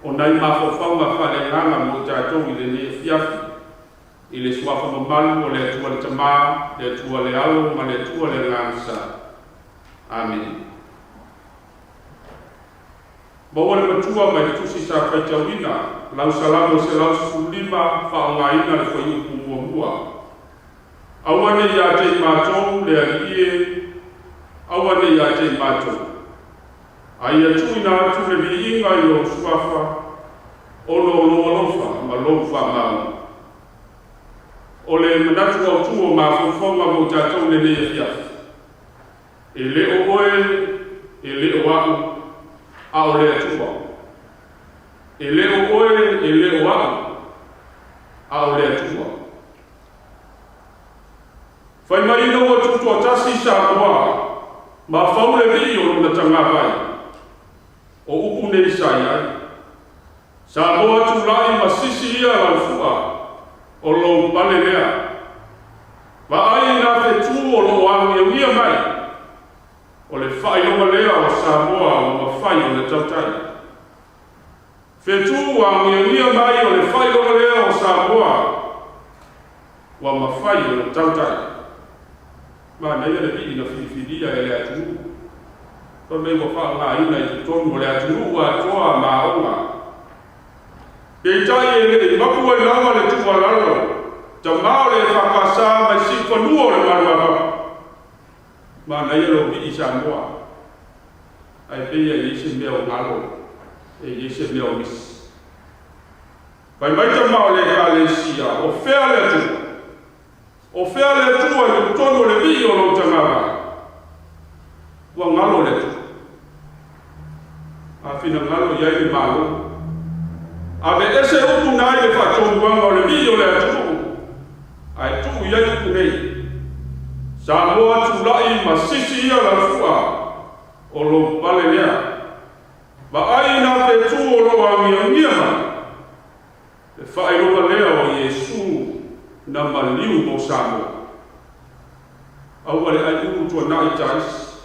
O nai mafaufaunga whalengaga mo tātou I le ne fiafi. I le suafa mamalu o le atua le tamā, le atua le ao, ma le atua le ngangsa. Amen. Bawa le matua mai tusi sa kaitawina, lau salamo se lau sulima whaongaina le whaiupu mua. Awane ia te mātou le alie, awane ia te mātou. Ai atuina atu le viinga I o suafa, ono lofa ma lofa mau. O le manatu au tuo ma fonga mo tātou le ne fiafi. E le o oe, e le o au, a o le atua. E le o oe, e le o au, a o le atua. Whai mai no o tutu a tasi Samoa, ma whaule vi o luna tangawai. O upu nei sai ai. Samoa tu lai ma sisi ia lau fua. O lo pale lea. Wa ai na te tu o lo angia mai. O le whailonga lea o Samoa o ma whai o le tautai. Whetu angia mai o le whailonga lea o Samoa wa ma whai o le tautai. Ma nei le vi ina whiwhiria e le atu. Pa mei wa wha ina I te tonu o le atu ua toa maonga. Pei tai e le mapu e lawa le tua lalo, ta mao le whakasa mai si whanua o le marua. Ma nei alo vi I Samoa. Ai pei e ise mea o ngalo, e ise mea o misi. Pai mai ta mao le Kalesia, o whea le tua. O whea le tua I tono le vi o lo tangara. Ua ngalo le tua. A whina ngalo iai le malo. Ave ese upu nai le whatonguanga o le vi o le atu. Ai tu iai upu nei. Samoa tu lai ma sisi ia la fua. O lo pale lea. Ma ai na te tu o lo angia mai. Le whaeroa lea o Yesu na maliu mo Samoa. Aua le ai uru tua nai tais.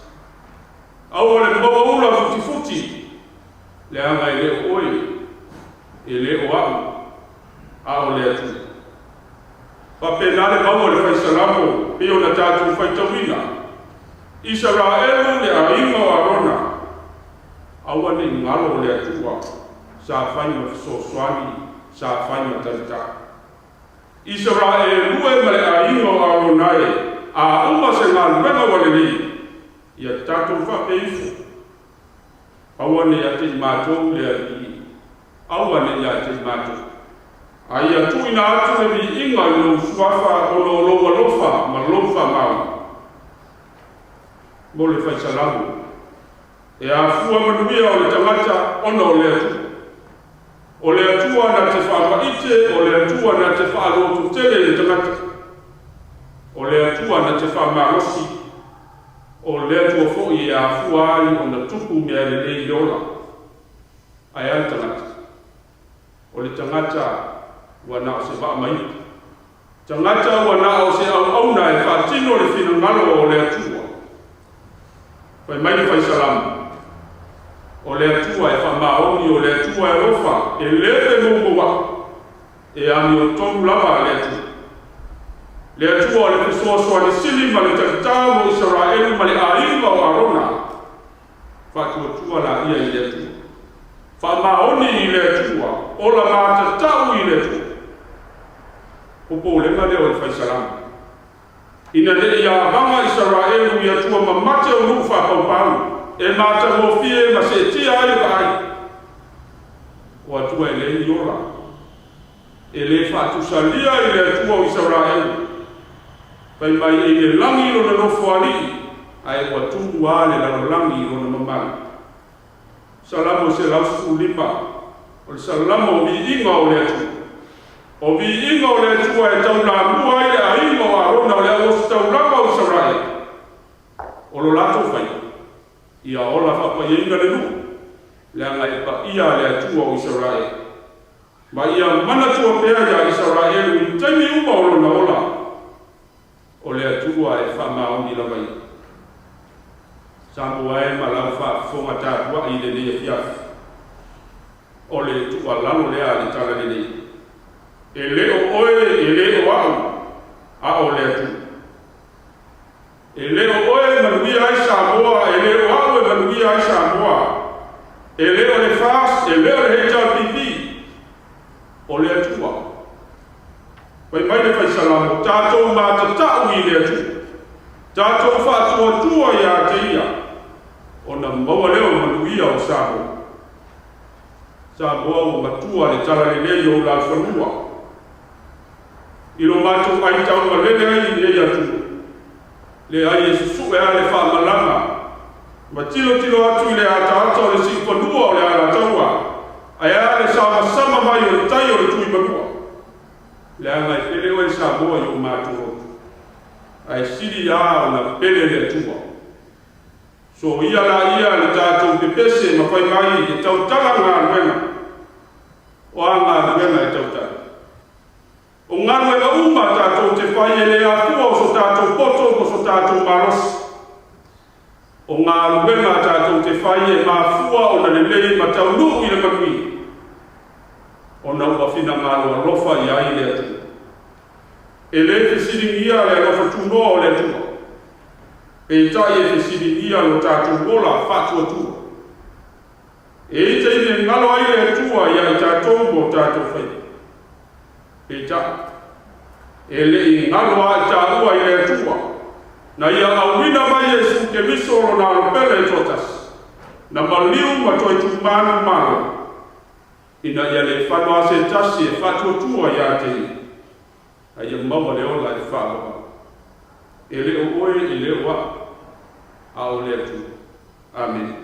Aua le mawaula futi. Le anga I le oi. E le o au, a o le atu. Pa penale maua le fai Salamo, pe o na tātou fai tawina. Israelu le a inga o arona. Aua ne ngalo o le atua, sa fai ma fisoswani, sa fai ma tarita. Israelu e ma le a inga o aronae, a uma se ngā luenga wale ni, ia tātou fa peifu. Aua ne a te mātou le a i. Aua ne ia te mātou. Ai atu ina atu le vi inga I lo suafa o lo loa lofa, ma lofa mau. Mo le fai Salamo. E a fua manuia o le tangata ono o le atu. O le atua na te whaamaite, o le atua na te whaalotu tele le tangata. O le atua na te whaamarosi. O le atua fo'i e a fua ai o na tupu mea le nei lola. Ai an tangata. O le tangata ua na o se waa mai. Tangata ua na o se au auna e whaatino le whina ngalo o le atua. Pai mai le fai Salamo. O le atua e whamaoni o le atua e rofa e lewe mōkua e ami o tonu lava le atua. Le atua o le pesoasoa le sili ma le takitā mo Israelu ma le ainga o arona. Whatuatua la ia I le atua. Whamaoni I le atua, o la mata tau I le atua. Popo lenga leo le fai Salamo. Ina le ia banga Israelu I atua ma mate o nufa paupau, e mata mo fie ma se tia ai ka ai. O atua e le iola. E le whatusalia I le atua o Israelu. Pai mai e le langi o na nofo ali, ai o atungu ale la langi o na mamang. Salamo se lausu lipa, o le Salamo vi inga o le atu. O vi inga o le atu e tau la mua i le a inga o arona o le aos tau lapa o Sarai. O lo lato fai, ia ola whapa i inga le nu, le anga e pa ia le atu o Sarai. Ma ia mana tua pea ia Israelu I taimi uma o lo na ola, o le atua e whamaoni la mai. Samoa e ma lau wha fonga tātua I le E.F.K.S. o le tua lalo lea le tala ni e le o oe e le o au a o le atu e le o oe manuia ai Samoa e le o au e manuia ai Samoa e le o le fas e le o le hecha pipi o le atua pai mai le fai salamo tātou mātatau i le atu tātou whātua tua ia te ia o na maua leo manuia o Samoa Samoa o matua le tala le lei o la whanua i lo mātou ai tau ma lele ai le atu le ai e susu e ale whamalanga ma tilo atu i le ata le si whanua o le ala taua ai ale sama mai o le tai o le tui manua le anga i pele o e Samoa i o mātou ai siri a o na pele le atua so ia la ia le tātou pepese ma whai mai e tau tala ngā ruenga o a ngā ruenga e tau tala o ngā ruenga uma tātou te whai e le a kua o so tātou poto o so tātou marosi o ngā ruenga tātou te whai e mā fua o na lelei ma tau nuu i le manui o na ua whina ngā roa rofa i ai le atu e le te siringia le rofa tunoa o le atua e tai e te siringia lo tātou gola whatua tua e te ine ngalo ai le atua ia i tātou mo tātou whai e ta e le i ngalo ai tātua i le atua na ia awina mai e su ke misoro na alopele e totas na maliu ma toi tu manu manu ina ia le whanua se tasi e whatua tua ia te a ia maua le ola e whanua e le o oe e le o a o le atu. Amen.